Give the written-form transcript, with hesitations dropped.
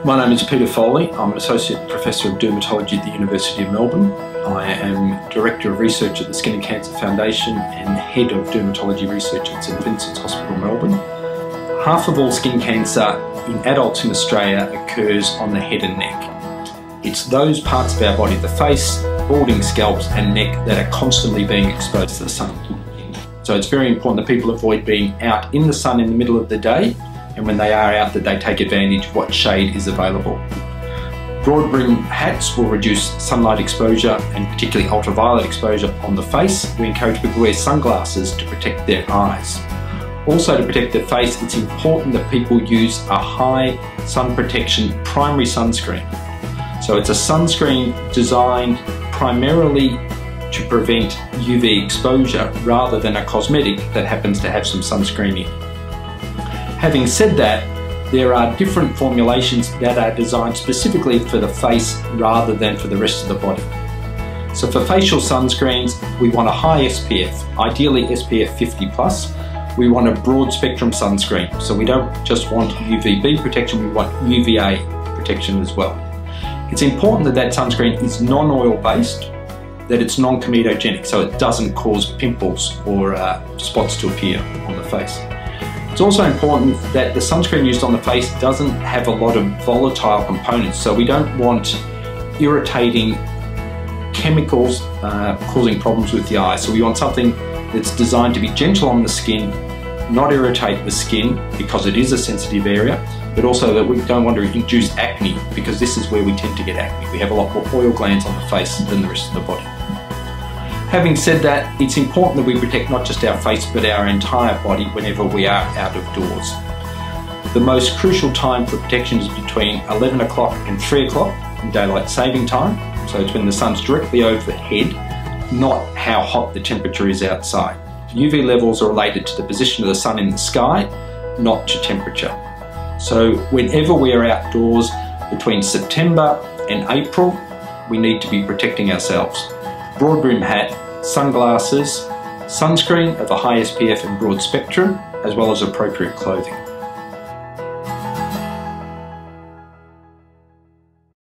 My name is Peter Foley. I'm an Associate Professor of Dermatology at the University of Melbourne. I am Director of Research at the Skin and Cancer Foundation and Head of Dermatology Research at St Vincent's Hospital, Melbourne. Half of all skin cancer in adults in Australia occurs on the head and neck. It's those parts of our body, the face, balding scalps and neck, that are constantly being exposed to the sun. So it's very important that people avoid being out in the sun in the middle of the day, and when they are out, that they take advantage of what shade is available. Broad brim hats will reduce sunlight exposure and particularly ultraviolet exposure on the face. We encourage people to wear sunglasses to protect their eyes. Also, to protect their face, it's important that people use a high sun protection primary sunscreen. So it's a sunscreen designed primarily to prevent UV exposure rather than a cosmetic that happens to have some sunscreen in. Having said that, there are different formulations that are designed specifically for the face rather than for the rest of the body. So for facial sunscreens, we want a high SPF, ideally SPF 50+. We want a broad spectrum sunscreen. So we don't just want UVB protection, we want UVA protection as well. It's important that that sunscreen is non-oil based, that it's non-comedogenic, so it doesn't cause pimples or spots to appear on the face. It's also important that the sunscreen used on the face doesn't have a lot of volatile components, so we don't want irritating chemicals causing problems with the eye. So we want something that's designed to be gentle on the skin, not irritate the skin because it is a sensitive area, but also that we don't want to induce acne, because this is where we tend to get acne. We have a lot more oil glands on the face than the rest of the body. Having said that, it's important that we protect not just our face but our entire body whenever we are out of doors. The most crucial time for protection is between 11 o'clock and 3 o'clock in daylight saving time. So it's when the sun's directly overhead, not how hot the temperature is outside. UV levels are related to the position of the sun in the sky, not to temperature. So whenever we are outdoors between September and April, we need to be protecting ourselves. Broad brim hat, sunglasses, sunscreen of a high SPF and broad spectrum, as well as appropriate clothing.